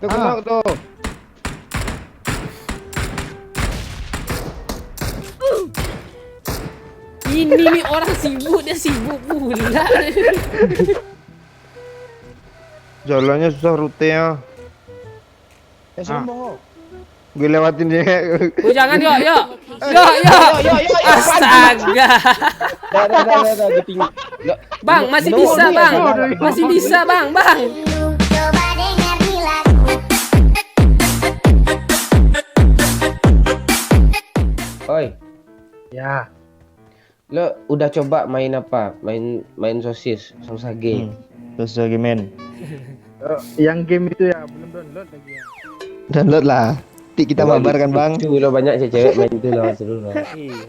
Tuh kenok tuh. Ini nih orang sibuk, dia sibuk pula. Jalannya susah rutenya. Sombong. Gue lewatin dia. Oh jangan yuk, yuk. Astaga. Dah, ditinggal. Bang, masih bisa bang. Masih bisa bang. Coba dengar bilang. Oi, Ya, lo udah coba main apa? Main sosis, Songsage. Terus lagi main. yang game itu ya belum download lagi ya. Download lah. Nanti kita mabar kan bang. Lucu lo, banyak cewek main itu lo, seru lo. Iya.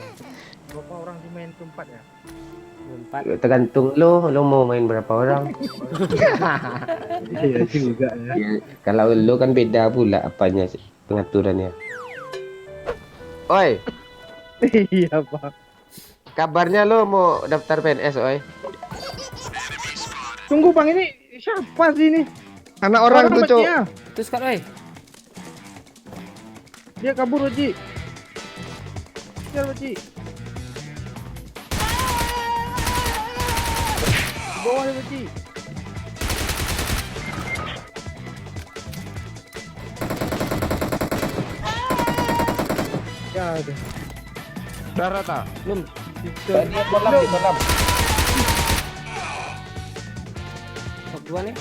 Berapa orang di main keempat ya? Empat. Tergantung lo mau main berapa orang. Iya juga ya. Ya, kalau lo kan beda pula apanya sih, pengaturannya. Oi, Iya pak. kabarnya lo mau daftar PNS, oi? Tunggu bang, ini siapa sih ini? Anak orang tuh cok. Dia. Terus kan, woi. Dia kabur Oji. Kejar Oji. Di bawah ya Oji. Ya udah. Darat ah. Belum. Dia kolam, di kolam. Top 2 nih.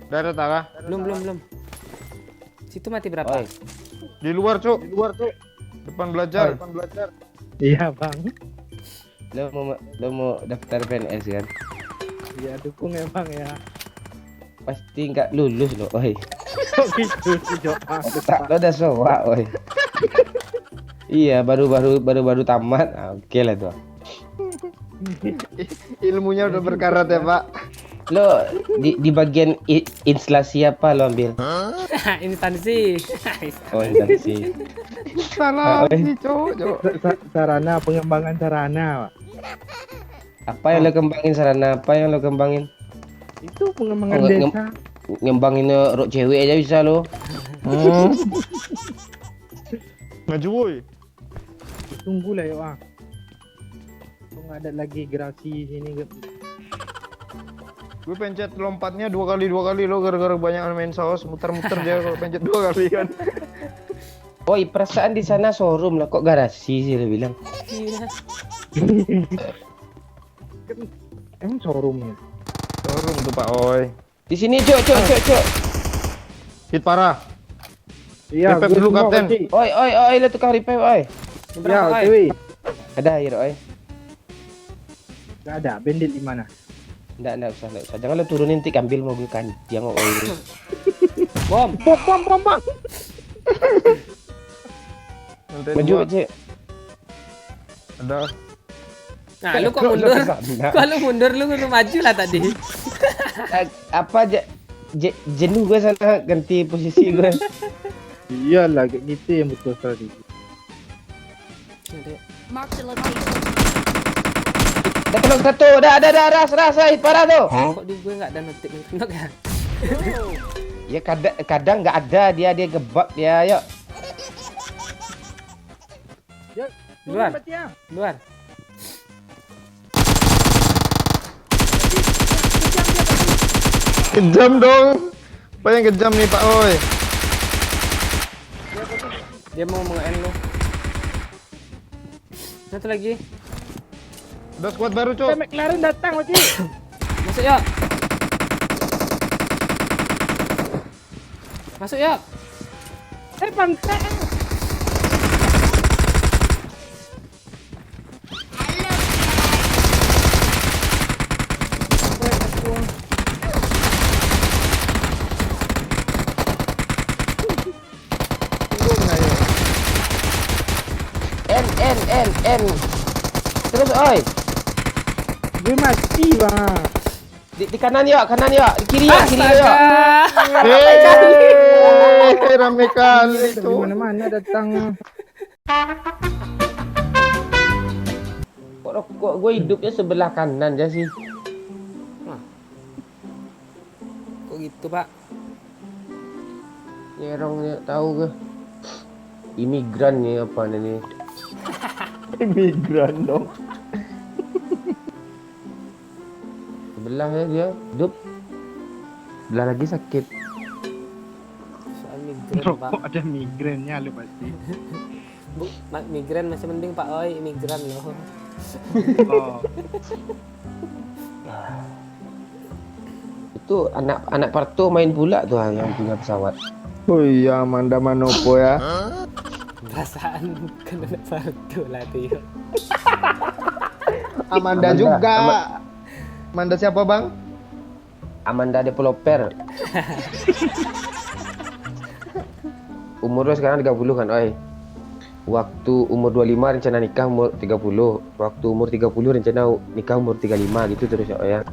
Darat ah. Belum. Situ mati berapa? Oi, Di luar cok. Di luar tuh. Depan belajar. Iya bang. lo mau daftar PNS kan? Iya dukung ya bang ya. Pasti nggak lulus lo, oi. Kok gitu sih doa. Tak, lo udah soak, oi. Iya, baru tamat. Ah, oke lah tuh. Ilmunya udah berkarat ya pak. Lo di bagian instalasi apa lo ambil? Instansi. Oh, instalasi. Salah Oi. sih cok. Sarana pengembangan sarana pak. Apa yang lo kembangin, sarana apa yang lo kembangin? Itu pengembangan Oh, desa. Ngembangin rok cewek aja bisa lo. Maju woi. Tunggu lah ya bang. Kok nggak ada lagi gerasi sini. Gue pencet lompatnya dua kali lo gara-gara banyak main saus muter-muter dia kalau pencet 2 kali kan. Oi, perasaan di sana showroom lah, kok garasi sih lo bilang. Iya. Emang showroomnya? Showroom tuh pak oi. Di sini, cok. Hit parah. Iya, Repair gue dulu, semua, Kapten. Pak, Ci. Oi, lo tukang repair, oi. Ya, Berapa, oi? Dewi. Ada air, oi. Gak ada, bandit di mana? Enggak usah. Jangan lo turunin tik, ambil mobil kanjang, oi. Bom. Bang. Lantai Maju, 2. cek. Ada. Nah, lu kok mundur? Kok lu mundur, lu kudu maju lah tadi. Apa aja jenuh gue sana, ganti posisi gue. Iyalah, kayak gitu yang betul strategi. Mark the location. Dah kenok satu, dah ras, parah tuh. Kok di gue nggak ada notif kenok ya? Ya kadang nggak ada, dia gebak dia, yuk. Ya, Luar. turun, Pak, ya. Luar. Kejam dong. Apa yang kejam nih pak oi? Dia mau nge-end lu. Satu lagi. Udah squad baru cok. McLaren datang, Oji. Masuk yuk. Masuk yuk. Pantai. N. Terus, oi. Gue mati, Bang. Di kanan yuk, di kiri yuk. Astaga. Rame kali Di cok. mana-mana datang. Kok gue hidupnya sebelah kanan aja sih. Kok gitu, Pak? Ini orang ni tahu ke? Imigran ni apa ni? Imigran dong. Sebelah ya dia hidup. Sebelah lagi sakit. Soal migran Pak. Rokok ada migrannya lu pasti. Migran masih mending Pak Oi, imigran loh. Oh. Itu anak Parto main pula tuh yang punya pesawat. Oh iya, Amanda Manopo ya. Perasaan kena partu lah tuh. Amanda juga. Amanda siapa bang? Amanda Developer. Umurnya sekarang 30 kan, oi. Waktu umur 25 rencana nikah umur 30. Waktu umur 30 rencana nikah umur 35 gitu terus ya, oi ya.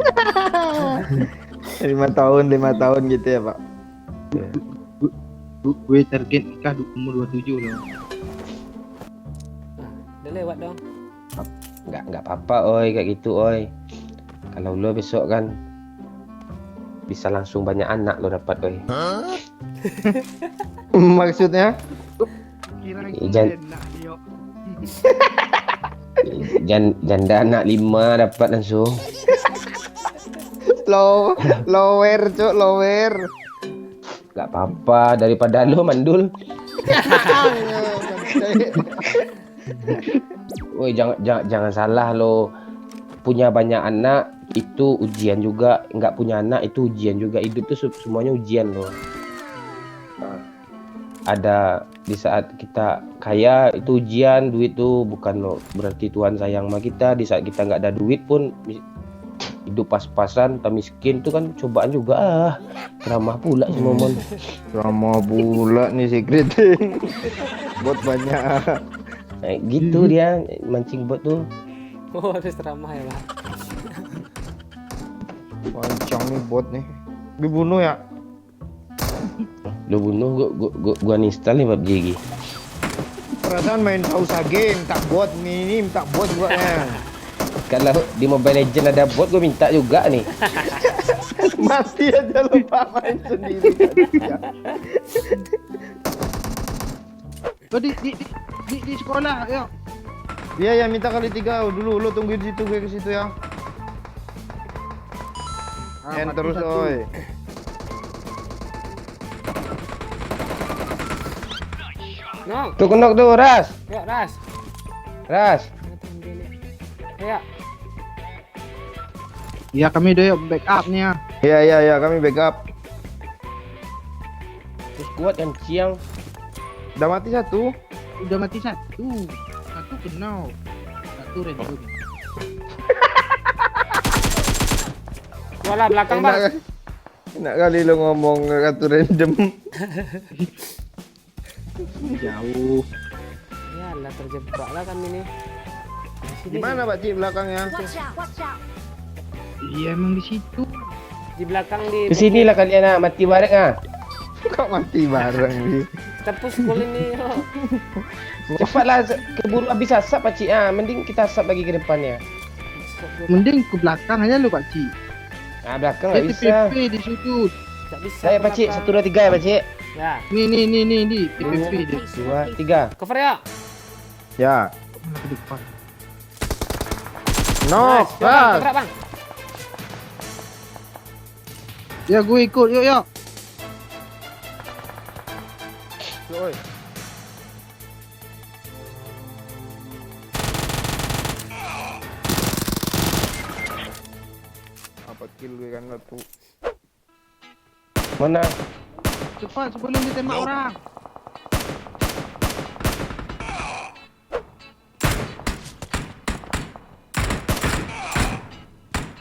5 tahun gitu ya pak. Gue target nikah di umur 27 loh. Udah lewat dong. Enggak apa-apa, oi, kayak gitu, oi. Kalau lo besok kan bisa langsung banyak anak lo dapat, oi. Maksudnya? Kira Jan- enak dia. Janda anak 5 dapat langsung. Lower cok, lower. Enggak apa-apa daripada lo mandul. Woi, jangan salah lo. Punya banyak anak itu ujian juga, nggak punya anak itu ujian juga. Hidup tuh semuanya ujian lo. Ada di saat kita kaya itu ujian, duit tuh bukan lo berarti Tuhan sayang sama kita. Di saat kita nggak ada duit pun hidup pas-pasan, tak miskin tuh kan cobaan juga. Ramah pula si Momon. Sama pula nih secret. Bot banyak. Nah, gitu dia mancing bot tuh. Oh, harus ramah ya Pak. Wancang nih bot nih. Dibunuh ya? Lo bunuh gua install nih PUBG lagi. Perasaan main pausa game, tak bot minim, tak bot buatnya. Kalau di Mobile Legend ada bot gua minta juga nih. Mati aja lupa main sendiri. Oh, di sekolah, ya. Iya ya minta kali 3 dulu, lo tungguin situ gue ke situ ya. Main mati terus satu. oi. No, Tuh kenok tuh Ras. yuk Ras. Ras. Ayo. Ya kami udah backupnya. Iya kami backup. Terus kuat kan siang. Udah mati satu. Udah mati satu kenal, satu random. Bola belakang Bang. Enak kali lo ngomong kartu random. Jauh. Yalah terjebak lah kami nih. Di mana Pak Cik belakangnya? Watch out, watch out. Iya emang di situ. Di belakang di Kesinilah kalian ah, mati bareng ah. Kok mati bareng sih? tepus gol ini. Yuk. Cepatlah keburu habis asap Pak Cik ah. Mending kita asap lagi ke depannya. Mending ke belakang aja lu Pak Ci. Nah, belakang nggak bisa. TPP di sudut. Tak bisa. Saya Pak Cik, 1 2 3 ya Pak Cik. Ya. Nih TPP di 2 3. Cover ya. Ya. ke depan. No, Nice. Yuk, Bang, tabrak Bang. Ya gue ikut, yuk. Oi. Apa kill gue kan satu. Mana? Cepat sebelum ditembak orang.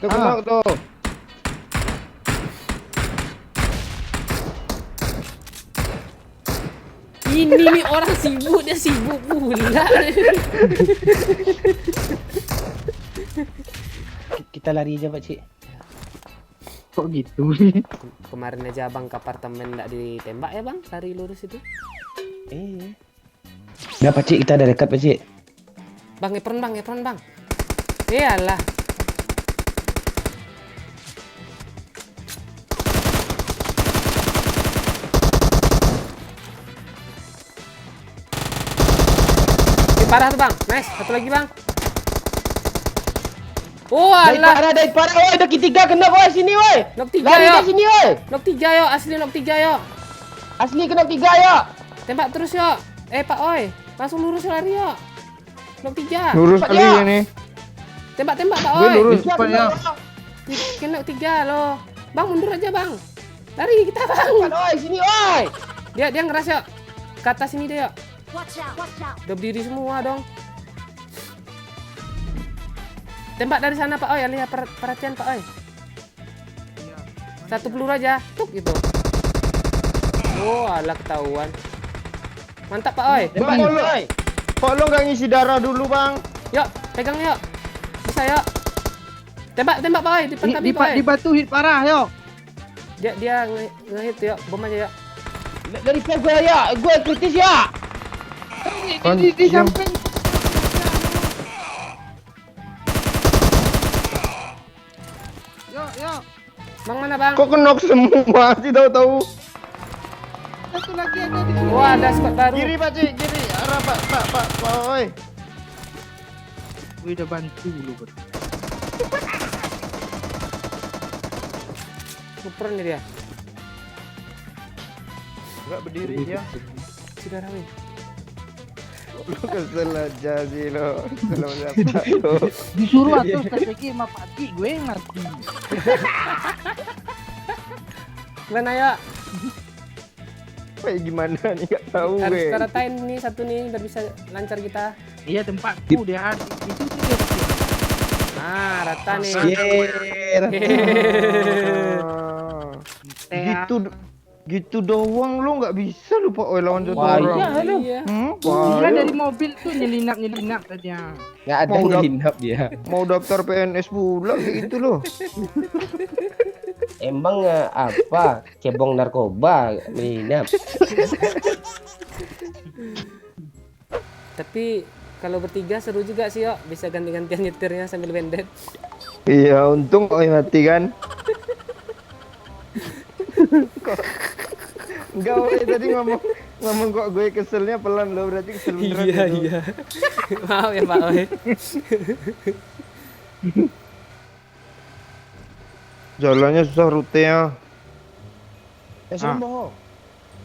Tuh kenok tuh. Ini nih orang sibuk, dia sibuk pula. Kita lari aja Pak Cik. Kok gitu nih? Kemarin aja Bang ke apartemen enggak ditembak ya Bang, lari lurus itu. Udah Pak Cik, kita ada dekat Pak Cik. Bang, apron Bang. Iyalah. parah tuh bang. Nice. Satu lagi bang. Oh Dari alah. parah, dari parah. Woi, dah ketiga kena woi sini woi. Knock 3 Lari yo. dari sini woi. Knock 3 yo. Asli knock 3 yo. Asli kena 3 ya. Tembak terus yo. Pak Oi. Langsung lurus lari yo. Knock 3. Lurus Cepat kali ya. ini. Tembak Pak Gue Oi. lurus. Cepat ya. Kena 3 loh. Bang mundur aja bang. Lari kita bang. Woi, sini woi. Dia ngeras yo. Ke atas sini dia yo. Watch out, watch out. Udah berdiri semua dong. Tembak dari sana Pak Oi, lihat perhatian Pak Oi. Satu peluru aja, tuk gitu. Oh, alah ketahuan. Mantap Pak Oi. Tembak Bang, dulu woi. Kok lo nggak ngisi darah dulu bang? Yuk, pegang yuk. Bisa yuk. Tembak Pak Oi, depan tapi Pak Oi. Di batu hit parah yo. Dia nge-hit yuk, bom aja yuk. Dari pihak gue ya, gue kritis ya. Di samping. Yo. Bang mana bang? Kok kenok semua sih tahu-tahu? Satu lagi ada di sini. Wah, ada squad baru. Kiri pak Cik, kiri. Arah pak, oi. Gue udah bantu lu bro. Super nih dia. Enggak berdiri dia. Sudah rawi. Lu kesel aja sih lo. Kesel apa lo? Disuruh atau strategi sama Pati gue yang mati. Mana ya? Kayak gimana nih nggak tahu Harus gue. ratain nih satu nih biar bisa lancar kita. Iya tempatku dia ada itu sih. Ah, rata nih. Ah, gitu doang lo nggak bisa lu pak oi lawan satu Wah, orang. iya. Halo. Iya. Dia Wah, dari mobil tuh nyelinap saja. Nggak ada Mau dap- nyelinap dia. mau daftar PNS pula kayak gitu loh. Emang apa? Cebong narkoba menginap. Tapi kalau bertiga seru juga sih yo, bisa ganti-gantian nyetirnya sambil bandit. Iya, untung oi mati kan. Enggak, oi tadi ngomong kok gue keselnya pelan lo, berarti kesel beneran. Iya gitu. iya. Maaf ya Pak Oi. Jalannya susah rutenya. Semua.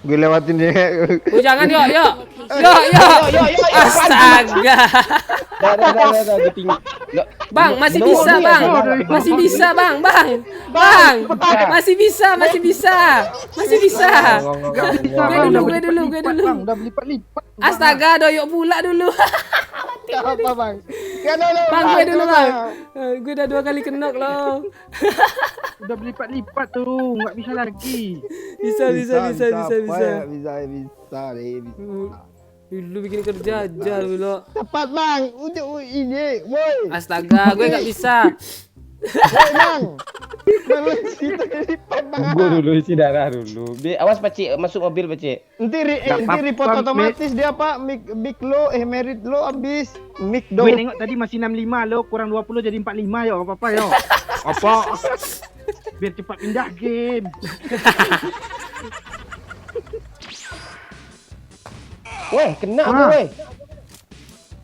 Gue lewatin dia. Oh jangan yo. Astaga. Dah, ditinggal. Bang, masih bisa, Bang. Masih bisa, Bang. Masih bisa. Gue dulu. Bang, udah lipat-lipat. Astaga, doyok pula dulu. Apa bang? Kan lo. Bang, gue dulu, Bang. Gue udah 2 kali kenok loh. Udah berlipat-lipat tuh, nggak bisa lagi. Bisa. Lu bikin kerja aja lu. Tepat bang, udah ini, woi. Astaga, gue nggak bisa. Woi bang. Belum situ lipat bang. Gue dulu isi darah dulu. Awas Pakcik, masuk mobil Pakcik. Nanti report otomatis dia pak, mic lo, merit lo abis. Mic Gue dong. nengok tadi masih 65 lo, kurang 20 jadi 45 yo, apa-apa yo. Apa? Biar cepat pindah game. Weh, kena tuh weh.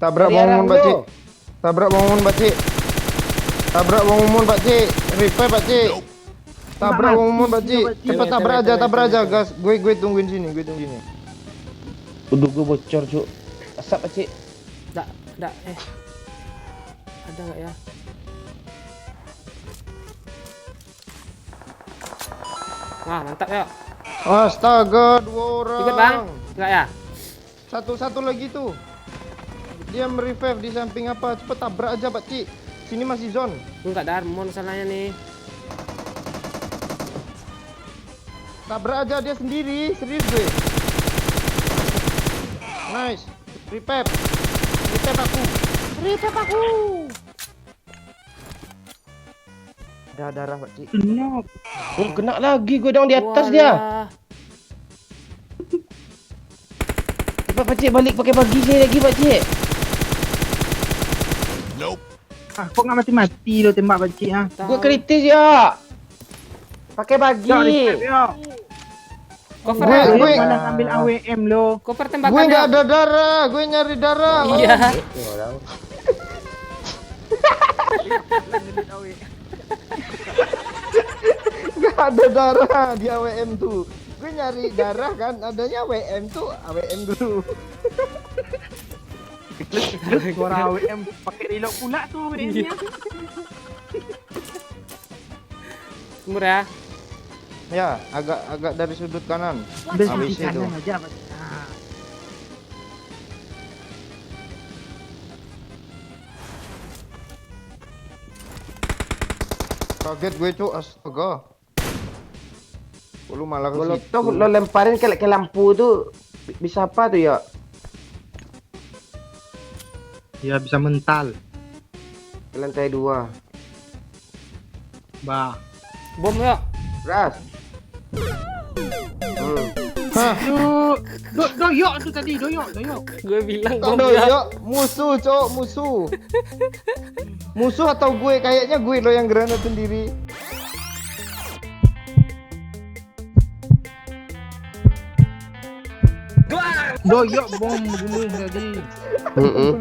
Tabrak Dari Bang arah Mumun lo. pakcik. Tabrak Bang Mumun pakcik. Repair pakcik. Tabrak Bang Mumun pakcik. Cepat tabrak aja gas. Gue tungguin sini. Udah gue bocor cuk. Asap Pakcik. Ada nggak ya? Wah, mantap ya. Astaga, 2 orang. Ikut Bang. Enggak ya? Satu lagi tuh. Dia merevive di samping apa? Cepet tabrak aja pakcik. Sini masih zone. Enggak ada armor masalahnya nih. Tabrak aja dia sendiri, serius gue. Nice. Revive aku. Ada darah pakcik. Kenop. Kena lagi gue dong di atas dia. Walah. Cepat Pakcik balik pakai bagi saya lagi Pakcik. Ah, kok nggak mati-mati lo tembak Pakcik ah? Gue kritis ya. Pakai bagi. Yo, respect, yo. Cover Gue- ya. gue- Mana ngambil AWM lo? Cover Gue tembakan nggak ya. ada darah, gue nyari darah. Iya. Ini orang. Nggak ada darah di AWM tuh. Gue nyari darah kan, adanya AWM tuh, AWM dulu. Suara AWM pakai reload pula tuh AWM-nya. Timur ya. Ya, agak dari sudut kanan. Ambil Habis sisi itu. kanan aja. Nah, Kaget gue cuk, astaga. Lu malah ke Molotov situ. lo lemparin ke lampu tuh bisa apa tuh ya? ya bisa mental. Ke lantai 2. Bah. Bom ya. Ras. Hah, Doyok tuh tadi, doyok. Gue bilang tak bom ada ya. ya, musuh cok, musuh. Musuh atau gue? Kayaknya gue lo yang granat sendiri. Doyok bom bunuh tadi. Heeh.